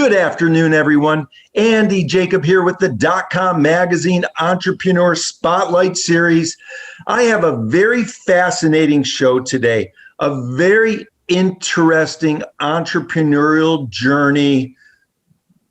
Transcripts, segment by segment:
Good afternoon, everyone. Andy Jacob here with the DotCom Magazine Entrepreneur Spotlight Series. I have a very fascinating show today, a very interesting entrepreneurial journey,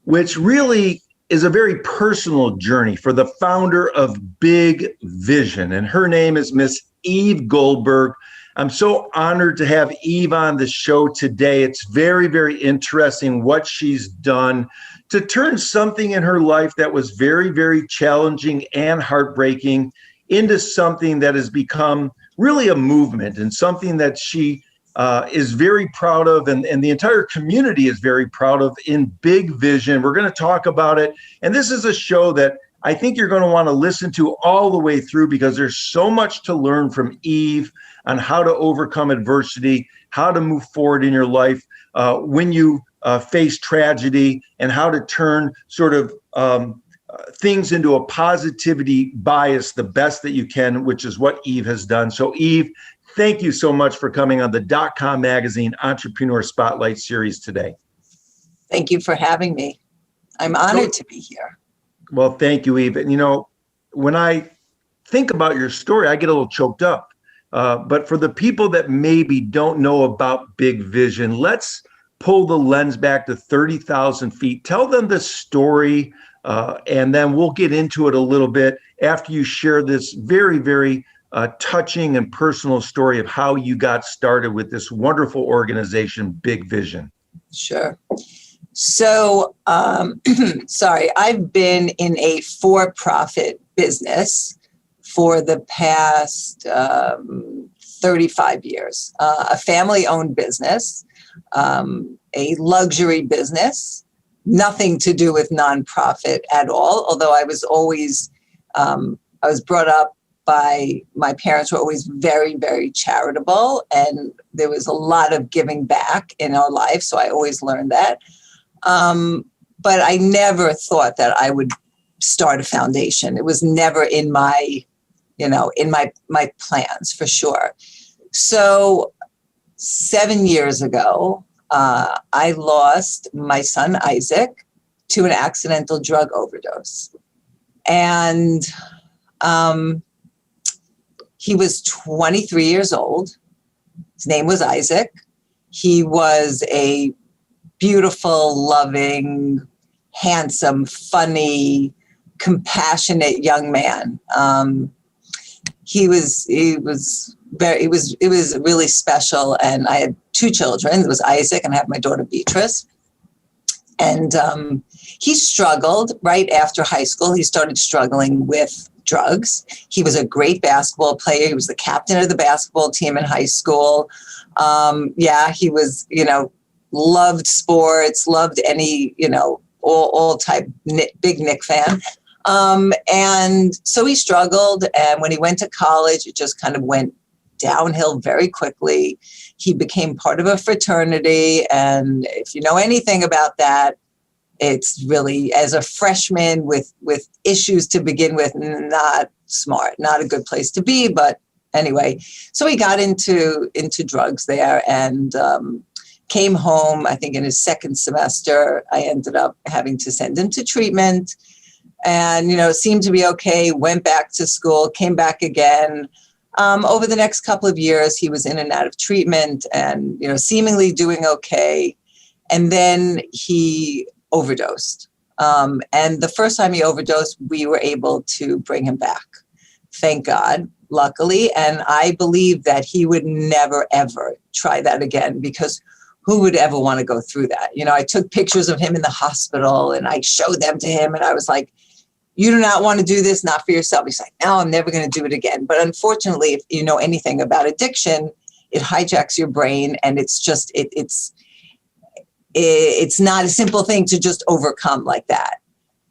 which really is a very personal journey for the founder of Big Vision, and her name is Miss Eve Goldberg. I'm so honored to have Eve on the show today. It's very, very interesting what she's done to turn something in her life that was very, very challenging and heartbreaking into something that has become really a movement and something that she is very proud of, and the entire community is very proud of in Big Vision. We're going to talk about it. And this is a show that I think you're going to want to listen to all the way through, because there's so much to learn from Eve on how to overcome adversity, how to move forward in your life when you face tragedy, and how to turn sort of things into a positivity bias the best that you can, which is what Eve has done. So Eve, thank you so much for coming on the DotCom Magazine Entrepreneur Spotlight Series today. Thank you for having me. I'm honored to be here. Well, thank you, Eve. And you know, when I think about your story, I get a little choked up. But for the people that maybe don't know about Big Vision, let's pull the lens back to 30,000 feet. Tell them the story, and then we'll get into it a little bit after you share this very, very touching and personal story of how you got started with this wonderful organization, Big Vision. Sure. So, sorry, I've been in a for-profit business for the past 35 years, a family-owned business, a luxury business, nothing to do with nonprofit at all, although I was always, I was brought up by, my parents were always very, very charitable, and there was a lot of giving back in our life, so I always learned that. But I never thought that I would start a foundation. It was never in my, in my plans, for sure. So 7 years ago, I lost my son, Isaac, to an accidental drug overdose. And he was 23 years old. His name was Isaac. He was a beautiful, loving, handsome, funny, compassionate young man. It was really special. And I had two children. It was Isaac, and I have my daughter Beatrice. And he struggled right after high school. He started struggling with drugs. He was a great basketball player. He was the captain of the basketball team in high school. He was, loved sports, loved any, all type, big Knick fan. And so he struggled. And when he went to college, it just kind of went downhill very quickly. He became part of a fraternity. And if you know anything about that, it's really, as a freshman with issues to begin with, not smart, not a good place to be. But anyway, so he got into drugs there, and came home, I think in his second semester. I ended up having to send him to treatment, and, seemed to be okay, went back to school, came back again. Over the next couple of years, he was in and out of treatment and, seemingly doing okay. And then he overdosed. And the first time he overdosed, we were able to bring him back. Thank God, luckily. And I believe that he would never, ever try that again, because who would ever want to go through that? I took pictures of him in the hospital and I showed them to him, and I was like, you do not want to do this, not for yourself. He's like, no, I'm never going to do it again. But unfortunately, if you know anything about addiction, it hijacks your brain, and it's just, it's not a simple thing to just overcome like that.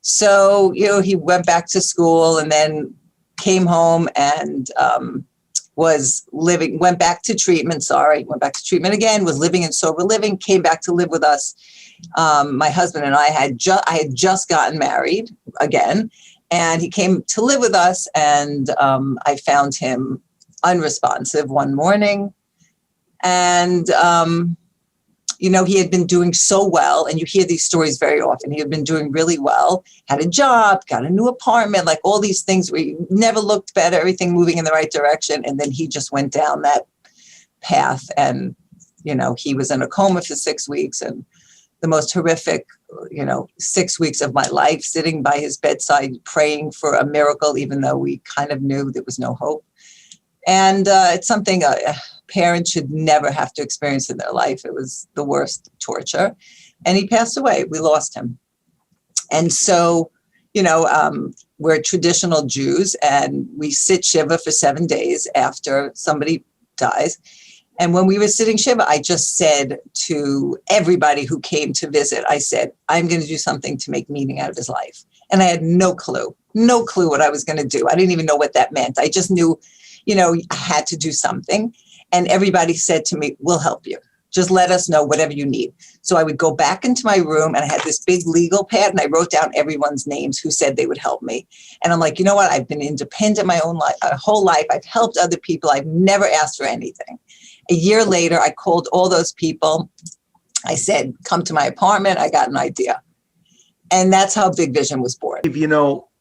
So, he went back to school and then came home and went back to treatment again, was living in sober living, came back to live with us. My husband and I had just gotten married again, and he came to live with us, and I found him unresponsive one morning. And he had been doing so well, and you hear these stories very often. He had been doing really well, had a job, got a new apartment, like all these things where he never looked better, everything moving in the right direction. And then he just went down that path, and, he was in a coma for 6 weeks, and the most horrific, 6 weeks of my life, sitting by his bedside, praying for a miracle, even though we kind of knew there was no hope. And it's something parents should never have to experience in their life. It was the worst torture. And he passed away. We lost him. And so, we're traditional Jews, and we sit Shiva for 7 days after somebody dies. And when we were sitting Shiva, I just said to everybody who came to visit, I said, I'm going to do something to make meaning out of his life. And I had no clue what I was going to do. I didn't even know what that meant. I just knew, I had to do something. And everybody said to me, we'll help you. Just let us know whatever you need. So I would go back into my room, and I had this big legal pad, and I wrote down everyone's names who said they would help me. And I'm like, you know what? I've been independent my own life, whole life. I've helped other people. I've never asked for anything. A year later, I called all those people. I said, come to my apartment. I got an idea. And that's how Big Vision was born.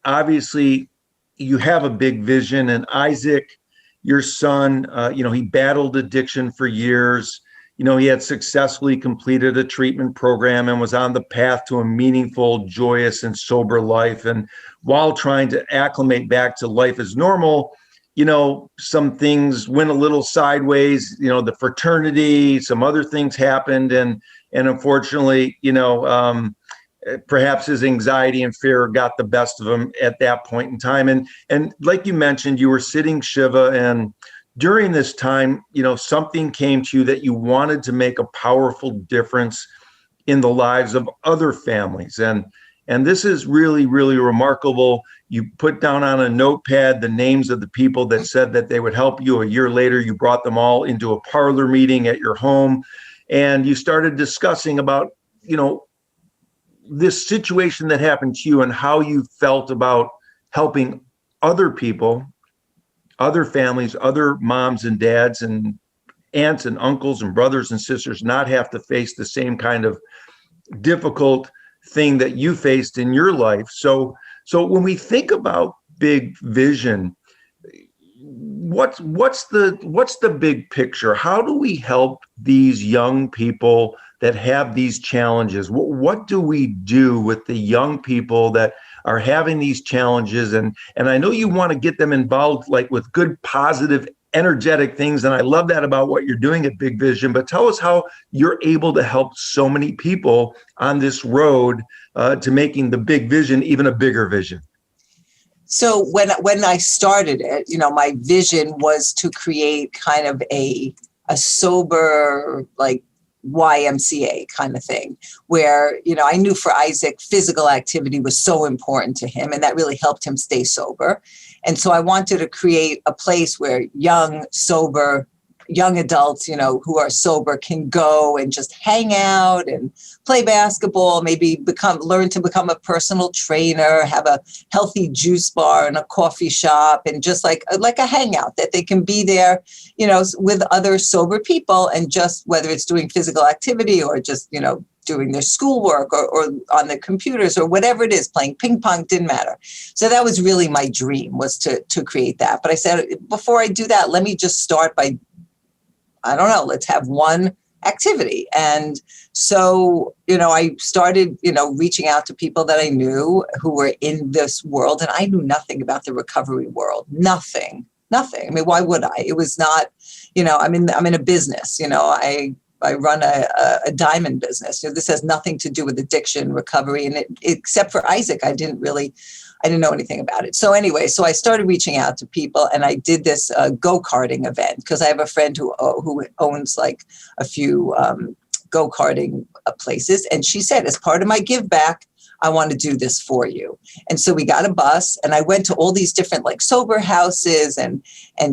Obviously you have a big vision, and Isaac, your son, he battled addiction for years. He had successfully completed a treatment program and was on the path to a meaningful, joyous, and sober life. And while trying to acclimate back to life as normal, some things went a little sideways, the fraternity, some other things happened. And unfortunately, perhaps his anxiety and fear got the best of him at that point in time. And like you mentioned, you were sitting Shiva, and during this time, something came to you that you wanted to make a powerful difference in the lives of other families. And this is really, really remarkable. You put down on a notepad the names of the people that said that they would help you. A year later, you brought them all into a parlor meeting at your home, and you started discussing about, this situation that happened to you and how you felt about helping other people, other families, other moms and dads and aunts and uncles and brothers and sisters not have to face the same kind of difficult thing that you faced in your life. So when we think about Big Vision, what's the big picture? How do we help these young people that have these challenges? What do we do with the young people that are having these challenges? And I know you want to get them involved, like with good, positive, energetic things. And I love that about what you're doing at Big Vision. But tell us how you're able to help so many people on this road to making the Big Vision even a bigger vision. So when I started it, my vision was to create kind of a sober, like, YMCA kind of thing, where, I knew for Isaac, physical activity was so important to him, and that really helped him stay sober. And so I wanted to create a place where young adults, who are sober can go and just hang out and play basketball, maybe learn to become a personal trainer, have a healthy juice bar and a coffee shop, and just like a hangout that they can be there, with other sober people, and just whether it's doing physical activity or just, doing their schoolwork or on their computers or whatever it is, playing ping pong, didn't matter. So that was really my dream, was to create that. But I said, before I do that, let me just start by, let's have one activity. And so, I started, reaching out to people that I knew who were in this world, and I knew nothing about the recovery world. Nothing. I mean, why would I? It was not, I'm in a business, I run a diamond business. This has nothing to do with addiction, recovery, and except for Isaac, I didn't know anything about it. So anyway, I started reaching out to people, and I did this go-karting event because I have a friend who owns like a few go-karting places. And she said, as part of my give back, I want to do this for you. And so we got a bus, and I went to all these different like sober houses and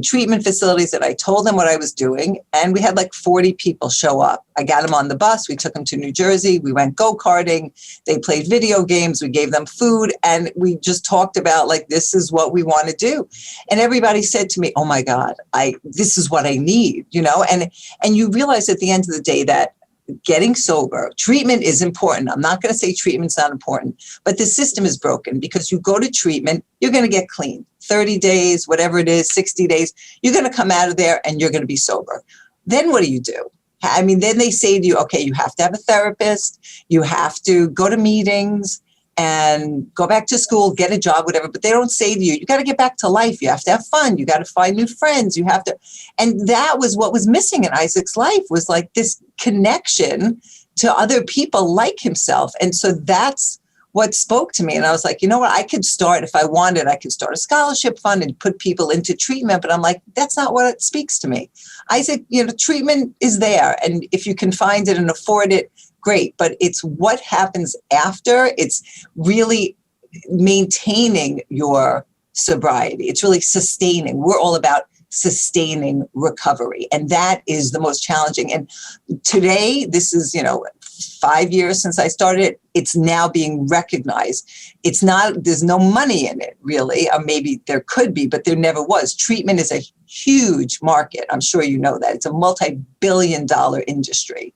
treatment facilities, and I told them what I was doing. And we had like 40 people show up. I got them on the bus. We took them to New Jersey. We went go-karting. They played video games. We gave them food. And we just talked about like, this is what we want to do. And everybody said to me, oh my God, this is what I need, and you realize at the end of the day that getting sober. Treatment is important. I'm not going to say treatment's not important, but the system is broken because you go to treatment, you're going to get clean. 30 days, whatever it is, 60 days, you're going to come out of there and you're going to be sober. Then what do? I mean, then they say to you, okay, you have to have a therapist, you have to go to meetings and go back to school, get a job, whatever. But they don't say to you, you got to get back to life. You have to have fun. You got to find new friends. You have to. And that was what was missing in Isaac's life, was like this connection to other people like himself. And so that's what spoke to me. And I was like, you know what, I could start, if I wanted, I could start a scholarship fund and put people into treatment. But I'm like, that's not what it speaks to me. Isaac, treatment is there. And if you can find it and afford it, great. But it's what happens after. It's really maintaining your sobriety. It's really sustaining. We're all about sustaining recovery. And that is the most challenging. And today, this is, 5 years since I started, it's now being recognized. It's not, there's no money in it really, or maybe there could be, but there never was. Treatment is a huge market. I'm sure you know that. It's a multi-billion-dollar industry.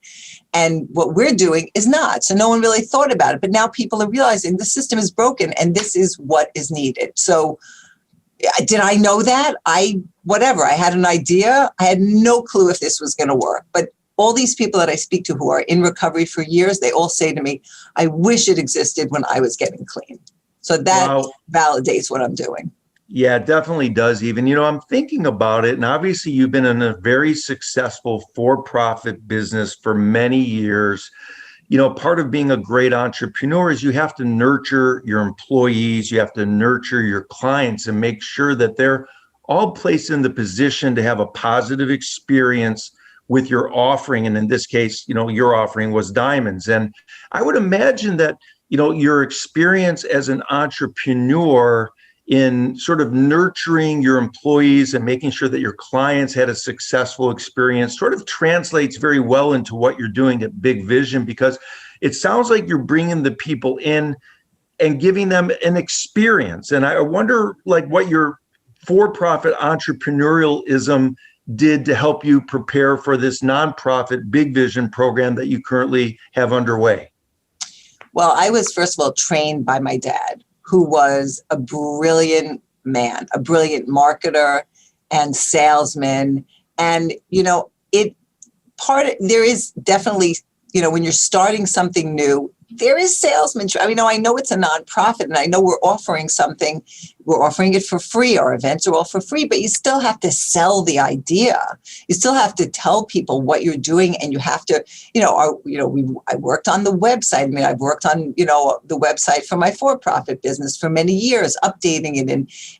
And what we're doing is not. So no one really thought about it. But now people are realizing the system is broken and this is what is needed. So did I know that? I had an idea. I had no clue if this was going to work. But all these people that I speak to who are in recovery for years, they all say to me, I wish it existed when I was getting clean. So that validates what I'm doing. Yeah, it definitely does, even. I'm thinking about it, and obviously you've been in a very successful for-profit business for many years. Part of being a great entrepreneur is you have to nurture your employees, you have to nurture your clients and make sure that they're all placed in the position to have a positive experience with your offering. And in this case, your offering was diamonds. And I would imagine that, your experience as an entrepreneur in sort of nurturing your employees and making sure that your clients had a successful experience sort of translates very well into what you're doing at Big Vision, because it sounds like you're bringing the people in and giving them an experience. And I wonder what your for-profit entrepreneurialism did to help you prepare for this nonprofit Big Vision program that you currently have underway. Well, I was, first of all, trained by my dad, who was a brilliant man, a brilliant marketer and salesman. And, there is definitely, when you're starting something new, there is salesmanship. I know it's a nonprofit and I know we're offering something, we're offering it for free, our events are all for free, but you still have to sell the idea. You still have to tell people what you're doing, and you have to, I worked on the website. I've worked on, the website for my for-profit business for many years, updating it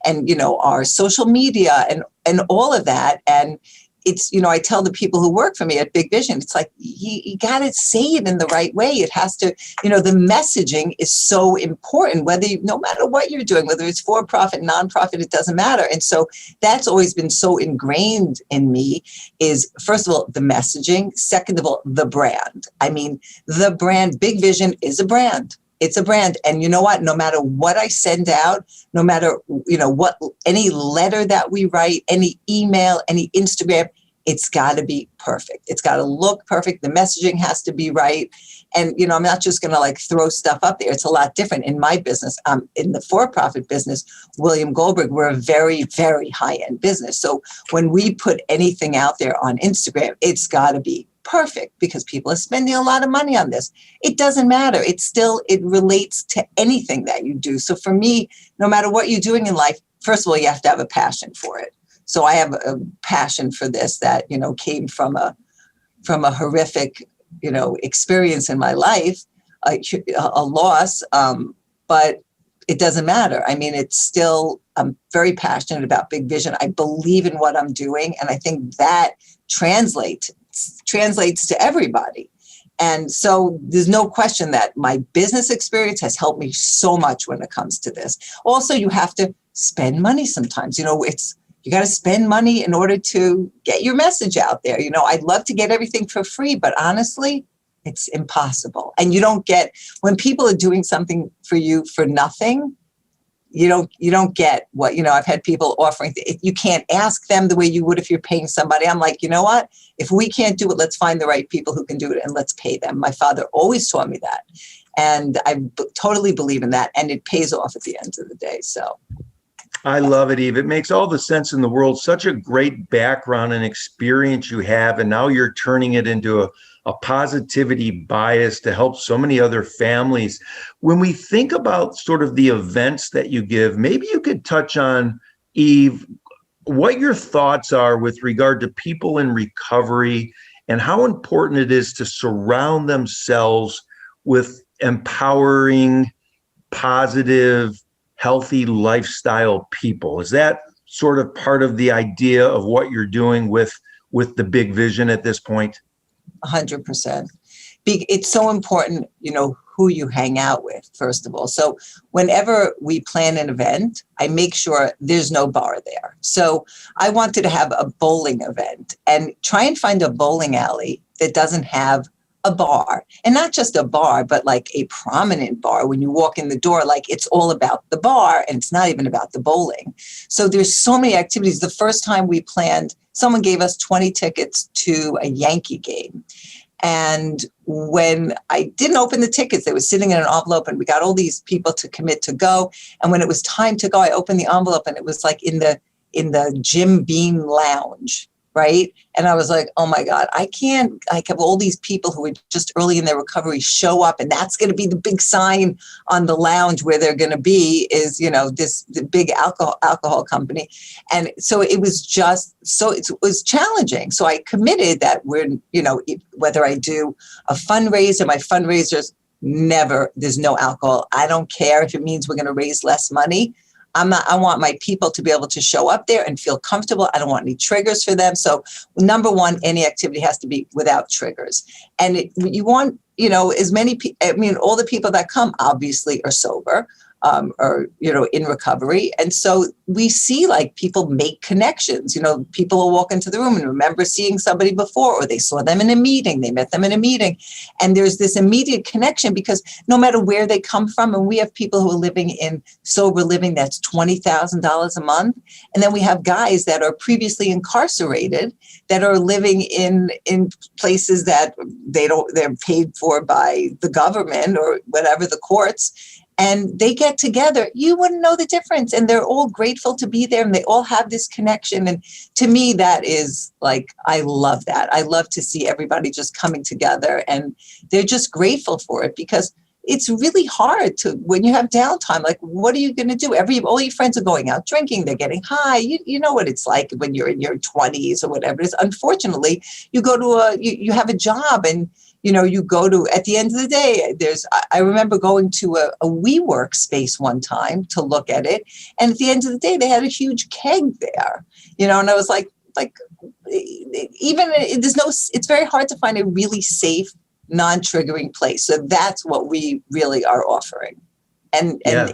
and our social media and all of that. And it's, I tell the people who work for me at Big Vision, it's like, you got to say it in the right way. It has to, the messaging is so important, no matter what you're doing, whether it's for-profit, nonprofit, it doesn't matter. And so that's always been so ingrained in me is, first of all, the messaging. Second of all, the brand. The brand, Big Vision is a brand. It's a brand. And you know what? No matter what I send out, no matter, what, any letter that we write, any email, any Instagram, it's got to be perfect. It's got to look perfect. The messaging has to be right. And, I'm not just going to throw stuff up there. It's a lot different in my business. In the for-profit business, William Goldberg, we're a very, very high-end business. So when we put anything out there on Instagram, it's got to be perfect because people are spending a lot of money on this. It doesn't matter. It relates to anything that you do. So for me, no matter what you're doing in life, first of all, you have to have a passion for it. So I have a passion for this that, came from a horrific, experience in my life, a loss, but it doesn't matter. It's still, I'm very passionate about Big Vision. I believe in what I'm doing. And I think that translates to everybody. And so there's no question that my business experience has helped me so much when it comes to this. Also, you have to spend money sometimes. You got to spend money in order to get your message out there. I'd love to get everything for free, but honestly, it's impossible. And you don't get, when people are doing something for you for nothing, you don't get what, I've had people offering, you can't ask them the way you would if you're paying somebody. I'm like, you know what? If we can't do it, let's find the right people who can do it and let's pay them. My father always taught me that. And I totally believe in that. And it pays off at the end of the day. So. I love it, Eve. It makes all the sense in the world. Such a great background and experience you have. And now you're turning it into a positivity bias to help so many other families. When we think about sort of the events that you give, maybe you could touch on, Eve, what your thoughts are with regard to people in recovery and how important it is to surround themselves with empowering, positive, healthy lifestyle people. Is that sort of part of the idea of what you're doing with the big vision at this point? 100%. It's so important, who you hang out with, first of all. So whenever we plan an event, I make sure there's no bar there. So I wanted to have a bowling event and try and find a bowling alley that doesn't have a bar, and not just a bar, but like a prominent bar. When you walk in the door, like it's all about the bar and it's not even about the bowling. So there's so many activities. The first time we planned, someone gave us 20 tickets to a Yankee game. And when I didn't open the tickets, they were sitting in an envelope and we got all these people to commit to go. And when it was time to go, I opened the envelope and it was like in the Jim Beam lounge. Right. And I was like, oh, my God, I have all these people who are just early in their recovery show up. And that's going to be the big sign on the lounge where they're going to be is, the big alcohol company. And so it was it was challenging. So I committed that whether I do a fundraiser, my fundraisers, there's no alcohol. I don't care if it means we're going to raise less money. I want my people to be able to show up there and feel comfortable. I don't want any triggers for them. So number one, any activity has to be without triggers. And you want, as many people, all the people that come obviously are sober. Or in recovery. And so we see like people make connections, people will walk into the room and remember seeing somebody before, or they saw them in a meeting, they met them in a meeting. And there's this immediate connection because no matter where they come from, and we have people who are living in sober living, that's $20,000 a month. And then we have guys that are previously incarcerated that are living in places that they're paid for by the government or whatever, the courts. And they get together, you wouldn't know the difference. And they're all grateful to be there and they all have this connection. And to me, that is like, I love that. I love to see everybody just coming together and they're just grateful for it because it's really hard when you have downtime, like, what are you going to do? All your friends are going out drinking, they're getting high. You know what it's like when you're in your 20s or whatever it is. Unfortunately, you go to you have a job and you go to, at the end of the day, I remember going to a WeWork space one time to look at it. And at the end of the day, they had a huge keg there, and I was like, it's very hard to find a really safe, non-triggering place. So that's what we really are offering. And yeah.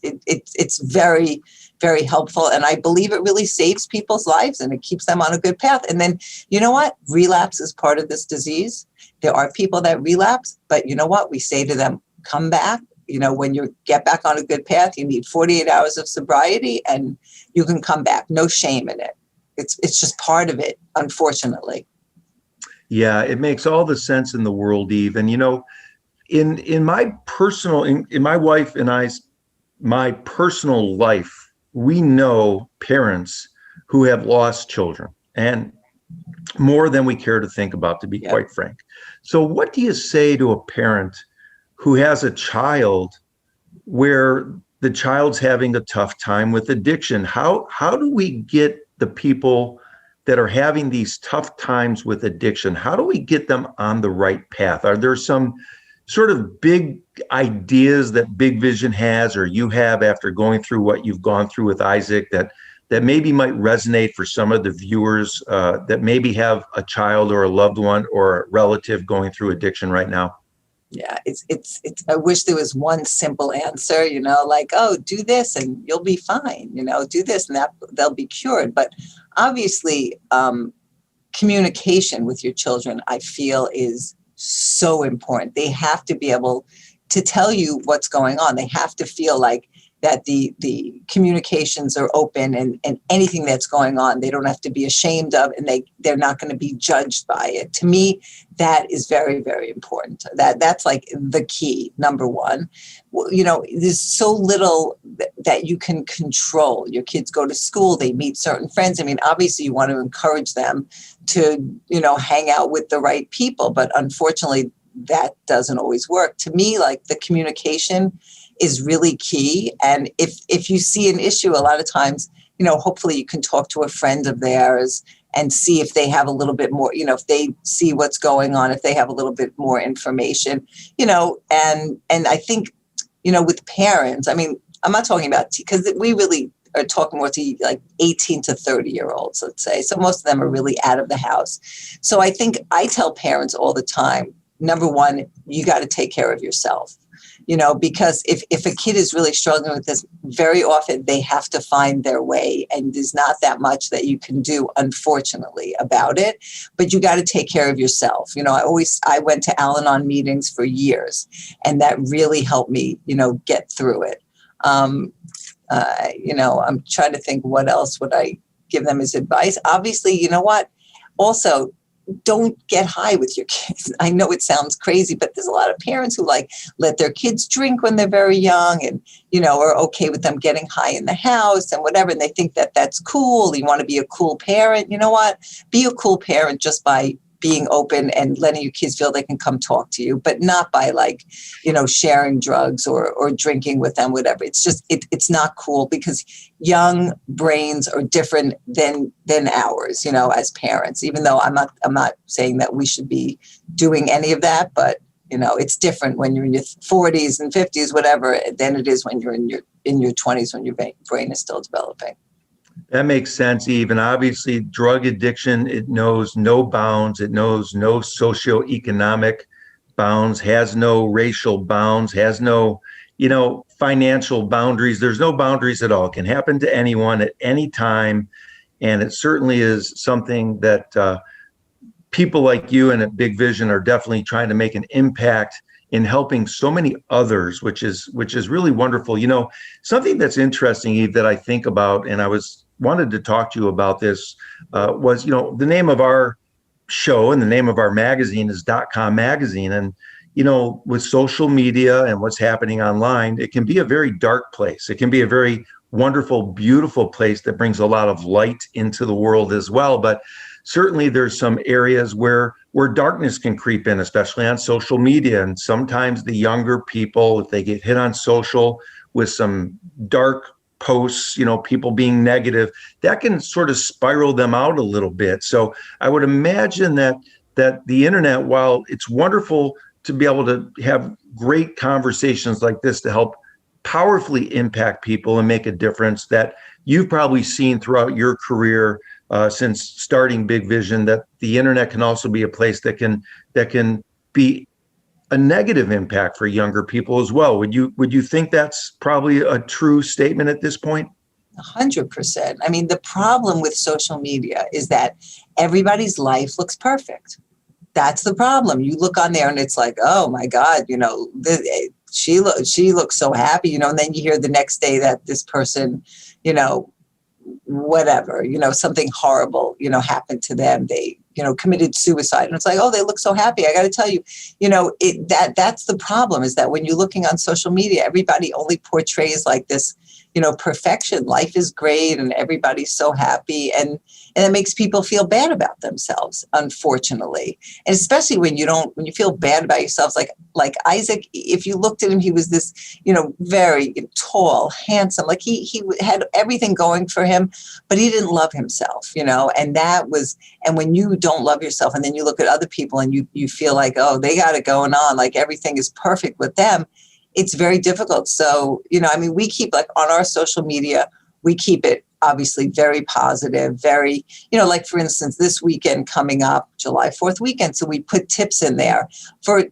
It's very, very helpful. And I believe it really saves people's lives and it keeps them on a good path. And then, you know what? Relapse is part of this disease. There are people that relapse, but you know what? We say to them, come back. When you get back on a good path, you need 48 hours of sobriety and you can come back. No shame in it. It's just part of it, unfortunately. Yeah, it makes all the sense in the world, Eve. And, in my personal, in my wife and I's, my personal life, we know parents who have lost children and more than we care to think about, to be quite frank. So what do you say to a parent who has a child where the child's having a tough time with addiction? How do we get the people that are having these tough times with addiction, how do we get them on the right path? Are there some sort of big ideas that Big Vision has or you have after going through what you've gone through with Isaac that maybe might resonate for some of the viewers that maybe have a child or a loved one or a relative going through addiction right now? Yeah, it's. I wish there was one simple answer, like, oh, do this and you'll be fine. Do this and they'll be cured. But obviously, communication with your children, I feel, is so important. They have to be able to tell you what's going on. They have to feel like that the communications are open, and anything that's going on, they don't have to be ashamed of, and they're not going to be judged by it. To me, that is very, very important. That's like the key, number one. You know, there's so little that you can control. Your kids go to school, they meet certain friends. I mean, obviously you want to encourage them to, you know, hang out with the right people, but unfortunately that doesn't always work. To me, like, the communication is really key. And if you see an issue, a lot of times, you know, hopefully you can talk to a friend of theirs and see if they have a little bit more, you know, if they see what's going on, if they have a little bit more information, you know, and I think, you know, with parents, I mean, I'm not talking about, because we really are talking more to like 18 to 30-year-olds, let's say. So most of them are really out of the house. So I think I tell parents all the time, number one, you got to take care of yourself, you know, because if a kid is really struggling with this, very often they have to find their way, and there's not that much that you can do, unfortunately, about it, but you got to take care of yourself. You know, I went to Al-Anon meetings for years, and that really helped me, you know, get through it. You know, I'm trying to think, what else would I give them as advice? Obviously, you know what? Also, don't get high with your kids. I know it sounds crazy, but there's a lot of parents who like let their kids drink when they're very young, and, you know, are okay with them getting high in the house and whatever. And they think that that's cool. You want to be a cool parent. You know what? Be a cool parent just by being open and letting your kids feel they can come talk to you, but not by, like, you know, sharing drugs or drinking with them, whatever. It's just, it's not cool, because young brains are different than ours, you know, as parents, even though I'm not saying that we should be doing any of that, but, you know, it's different when you're in your 40s and 50s, whatever, than it is when you're in your 20s, when your brain is still developing. That makes sense, Eve. And obviously, drug addiction, it knows no bounds. It knows no socioeconomic bounds, has no racial bounds, has no, you know, financial boundaries. There's no boundaries at all. It can happen to anyone at any time. And it certainly is something that people like you and at Big Vision are definitely trying to make an impact in helping so many others, which is really wonderful. You know, something that's interesting, Eve, that I think about, and I wanted to talk to you about this, was, you know, the name of our show and the name of our magazine is .com magazine. And, you know, with social media and what's happening online, it can be a very dark place. It can be a very wonderful, beautiful place that brings a lot of light into the world as well. But certainly there's some areas where darkness can creep in, especially on social media. And sometimes the younger people, if they get hit on social with some dark posts, you know, people being negative, that can sort of spiral them out a little bit. So I would imagine that the internet, while it's wonderful to be able to have great conversations like this to help powerfully impact people and make a difference, that you've probably seen throughout your career since starting Big Vision, that the internet can also be a place that can be a negative impact for younger people as well. Would you think that's probably a true statement at this point? 100%. I mean, the problem with social media is that everybody's life looks perfect. That's the problem. You look on there and it's like, oh my God, you know, she looks so happy, you know, and then you hear the next day that this person, you know, whatever, you know, something horrible, you know, happened to them. They, you know, committed suicide. And it's like, oh, they look so happy. I got to tell you, you know, that's the problem, is that when you're looking on social media, everybody only portrays like this, you know, perfection. Life is great and everybody's so happy. And it makes people feel bad about themselves, unfortunately. And especially when you feel bad about yourselves, like Isaac, if you looked at him, he was this, you know, very tall, handsome, like he had everything going for him, but he didn't love himself, you know, and when you don't love yourself and then you look at other people and you feel like, oh, they got it going on, like everything is perfect with them, it's very difficult. So, you know, I mean, we keep, like, on our social media, we keep it obviously very positive, very, you know, like, for instance, this weekend coming up, July 4th weekend. So we put tips in there for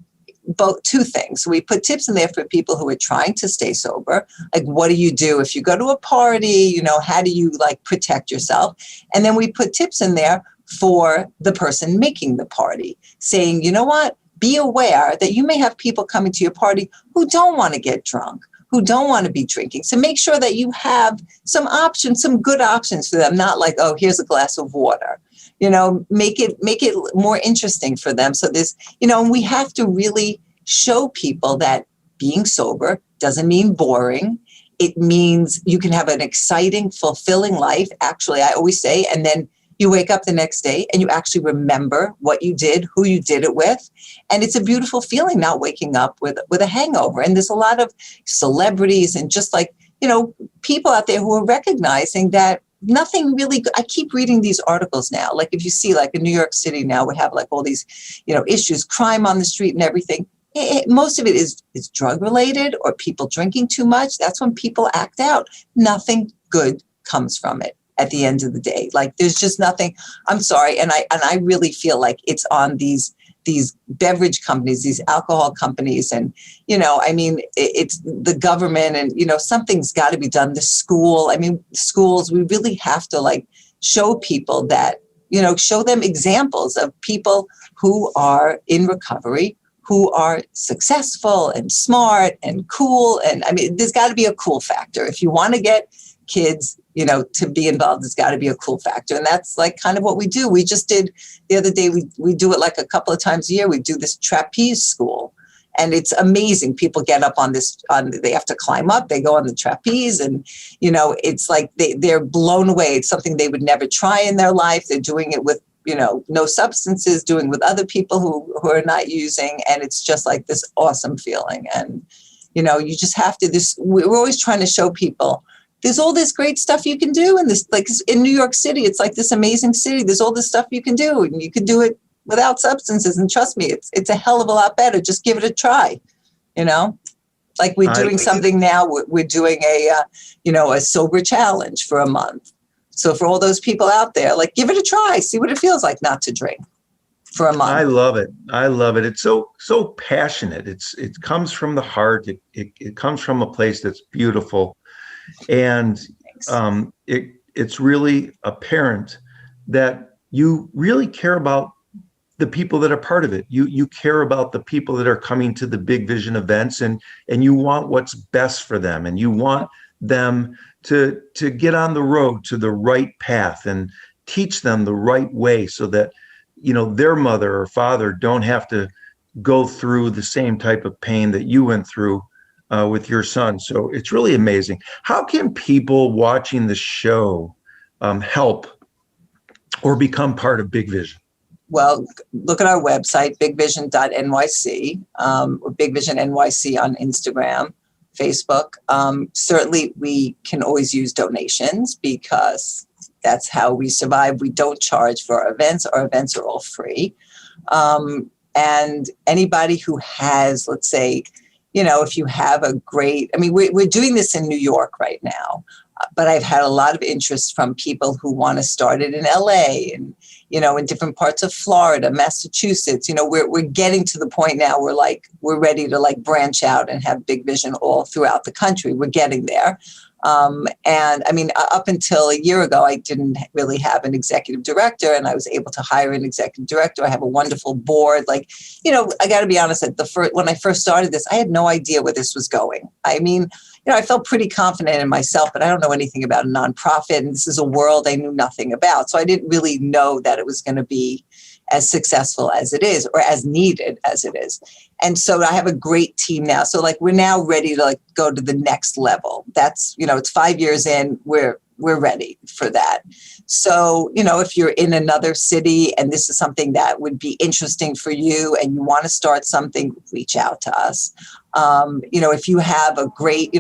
both two things. We put tips in there for people who are trying to stay sober. Like, what do you do if you go to a party? You know, how do you, like, protect yourself? And then we put tips in there for the person making the party, saying, you know what? Be aware that you may have people coming to your party who don't want to get drunk, who don't want to be drinking. So make sure that you have some options, some good options for them, not like, oh, here's a glass of water. Make it more interesting for them. So there's, and we have to really show people that being sober doesn't mean boring. It means you can have an exciting, fulfilling life. Actually, I always say, and then you wake up the next day and you actually remember what you did, who you did it with. And it's a beautiful feeling not waking up with a hangover. And there's a lot of celebrities and just like, people out there who are recognizing that nothing really good. I keep reading these articles now. Like if you see like in New York City now, we have like all these, issues, crime on the street and everything. Most of it is drug related or people drinking too much. That's when people act out. Nothing good comes from it at the end of the day. Like there's just nothing. I'm sorry. And I really feel like it's on these beverage companies, these alcohol companies. And, it's the government and, something's got to be done. The school, schools, we really have to like show people that, show them examples of people who are in recovery, who are successful and smart and cool. And there's got to be a cool factor. If you want to get kids, to be involved, there's got to be a cool factor. And that's like kind of what we do. We just did the other day, we do it like a couple of times a year. We do this trapeze school. And it's amazing. People get up they have to climb up, they go on the trapeze and, it's like they're blown away. It's something they would never try in their life. They're doing it with, no substances, doing with other people who are not using. And it's just like this awesome feeling. And, you just have to, we're always trying to show people there's all this great stuff you can do in this, like in New York City, it's like this amazing city. There's all this stuff you can do and you can do it without substances. And trust me, it's a hell of a lot better. Just give it a try, like we're doing something now. We're doing a sober challenge for a month. So for all those people out there, like give it a try, see what it feels like not to drink for a month. I love it. It's so passionate. It comes from the heart. It comes from a place that's beautiful. And it's really apparent that you really care about the people that are part of it. You care about the people that are coming to the Big Vision events and you want what's best for them. And you want them to get on the road to the right path and teach them the right way so that, their mother or father don't have to go through the same type of pain that you went through with your son. So it's really amazing. How can people watching the show help or become part of Big Vision? Well, look at our website, bigvision.nyc, or Big Vision NYC on Instagram, Facebook. Certainly, we can always use donations because that's how we survive. We don't charge for our events. Our events are all free. And anybody who has, let's say, if you have a great, we're doing this in New York right now, but I've had a lot of interest from people who want to start it in LA and, in different parts of Florida, Massachusetts. We're getting to the point now where we're ready to branch out and have Big Vision all throughout the country. We're getting there. Up until a year ago, I didn't really have an executive director and I was able to hire an executive director. I have a wonderful board. I got to be honest, when I first started this, I had no idea where this was going. I felt pretty confident in myself, but I don't know anything about a nonprofit. And this is a world I knew nothing about. So I didn't really know that it was going to be as successful as it is or as needed as it is. And so I have a great team now. So we're now ready to go to the next level. That's, it's 5 years in, we're ready for that. So, if you're in another city and this is something that would be interesting for you and you want to start something, reach out to us. If you have a great,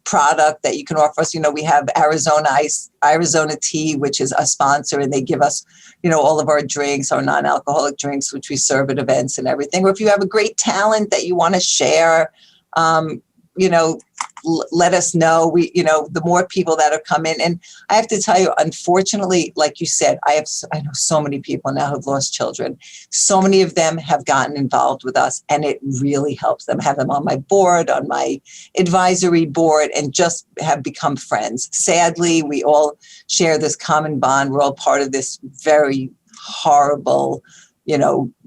product that you can offer us, we have Arizona Tea, which is a sponsor, and they give us, all of our drinks, our non-alcoholic drinks, which we serve at events and everything. Or if you have a great talent that you want to share, let us know. The more people that are coming. And I have to tell you, unfortunately, like you said, I know so many people now who've lost children. So many of them have gotten involved with us and it really helps them. I have them on my board, on my advisory board, and just have become friends. Sadly, we all share this common bond. We're all part of this very horrible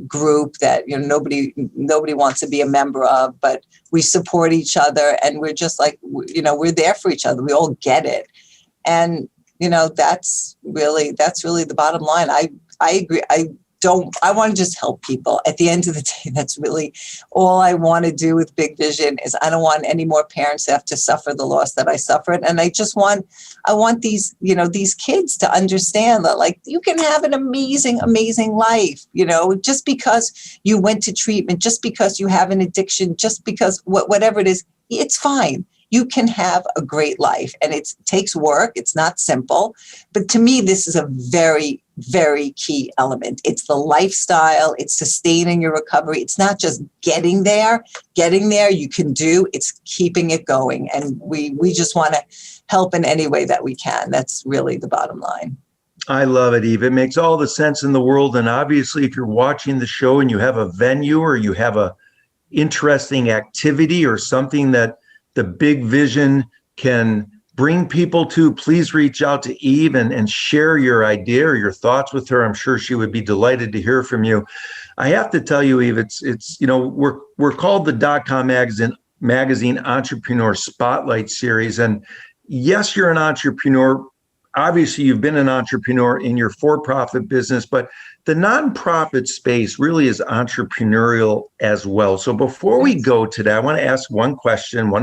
group that, nobody wants to be a member of, but we support each other, and we're just like, we're there for each other. We all get it. And, that's really the bottom line. I agree. I want to just help people. At the end of the day, that's really all I want to do with Big Vision. Is I don't want any more parents to have to suffer the loss that I suffered. And I want these, these kids to understand that, like, you can have an amazing, amazing life, just because you went to treatment, just because you have an addiction, just because whatever it is, it's fine. You can have a great life, and it takes work. It's not simple. But to me, this is a very, very key element. It's the lifestyle. It's sustaining your recovery. It's not just getting there. Getting there you can do. It's keeping it going. And we just want to help in any way that we can. That's really the bottom line. I love it, Eve. It makes all the sense in the world. And obviously, if you're watching the show and you have a venue or you have a interesting activity or something that the Big Vision can bring people to, please reach out to Eve and share your idea or your thoughts with her. I'm sure she would be delighted to hear from you. I have to tell you, Eve, it's we're called the DotCom magazine Entrepreneur Spotlight Series. And yes, you're an entrepreneur. Obviously, you've been an entrepreneur in your for-profit business, but the nonprofit space really is entrepreneurial as well. So before we go today, I want to ask one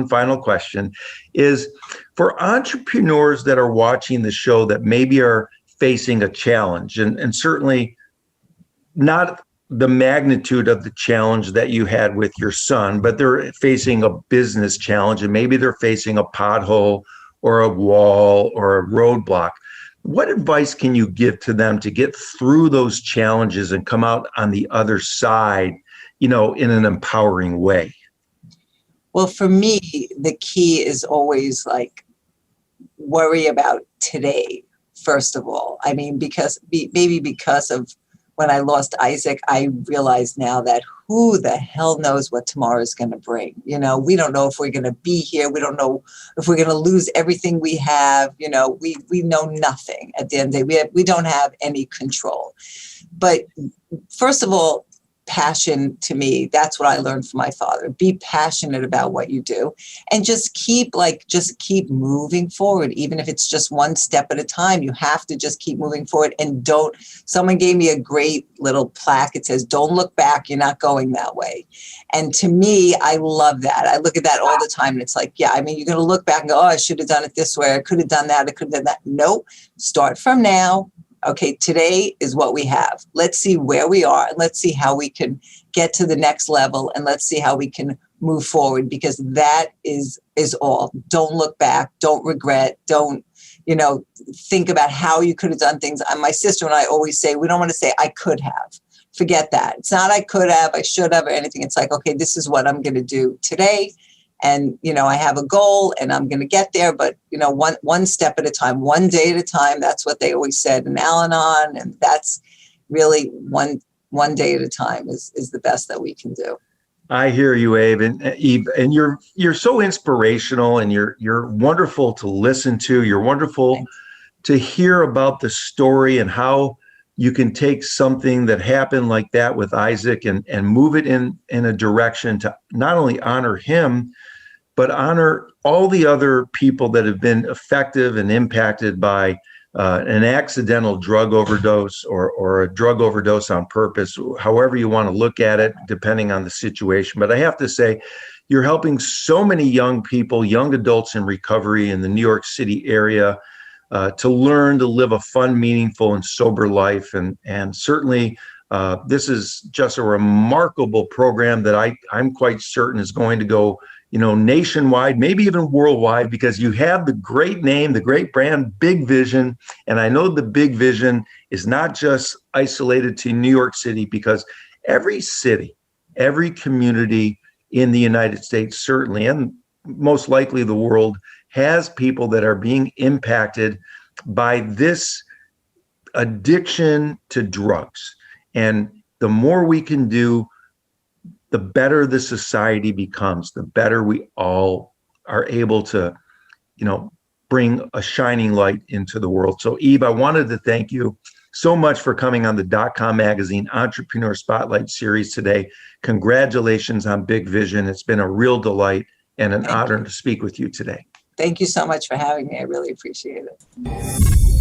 final question, is for entrepreneurs that are watching the show that maybe are facing a challenge, and certainly not the magnitude of the challenge that you had with your son, but they're facing a business challenge, and maybe they're facing a pothole or a wall or a roadblock. What advice can you give to them to get through those challenges and come out on the other side, in an empowering way? Well, for me, the key is always like worry about today, first of all. I mean, because of when I lost Isaac, I realize now that who the hell knows what tomorrow is going to bring. We don't know if we're going to be here. We don't know if we're going to lose everything we have. We know nothing at the end of the day. We don't have any control. But first of all, passion, to me, that's what I learned from my father. Be passionate about what you do, and just keep moving forward. Even if it's just one step at a time, you have to just keep moving forward. And someone gave me a great little plaque. It says, "Don't look back. You're not going that way." And to me, I love that. I look at that all the time. And it's like, yeah, I mean, you're going to look back and go, "Oh, I should have done it this way. I could have done that. I could have done that." Nope. Start from now. Okay, today is what we have. Let's see where we are, and let's see how we can get to the next level, and let's see how we can move forward, because that is all. Don't look back. Don't regret. Don't, think about how you could have done things. My sister and I always say, we don't want to say, "I could have." Forget that. It's not "I could have," "I should have," or anything. It's like, okay, this is what I'm going to do today. And, I have a goal and I'm going to get there, but, one step at a time, one day at a time. That's what they always said in Al-Anon. And that's really one day at a time is the best that we can do. I hear you, Eve, and you're so inspirational, and you're wonderful to listen to. You're wonderful Thanks. To hear about the story and how you can take something that happened like that with Isaac and move it in a direction to not only honor him, but honor all the other people that have been effective and impacted by an accidental drug overdose or a drug overdose on purpose, however you want to look at it, depending on the situation. But I have to say, you're helping so many young people, young adults in recovery in the New York City area to learn to live a fun, meaningful, and sober life. And certainly, this is just a remarkable program that I'm quite certain is going to go nationwide, maybe even worldwide, because you have the great name, the great brand, Big Vision. And I know the Big Vision is not just isolated to New York City, because every city, every community in the United States, certainly, and most likely the world, has people that are being impacted by this addiction to drugs. And the more we can do, the better the society becomes, the better we all are able to, bring a shining light into the world. So, Eve, I wanted to thank you so much for coming on the .com Magazine Entrepreneur Spotlight Series today. Congratulations on Big Vision. It's been a real delight and an honor to speak with you today. Thank you so much for having me. I really appreciate it.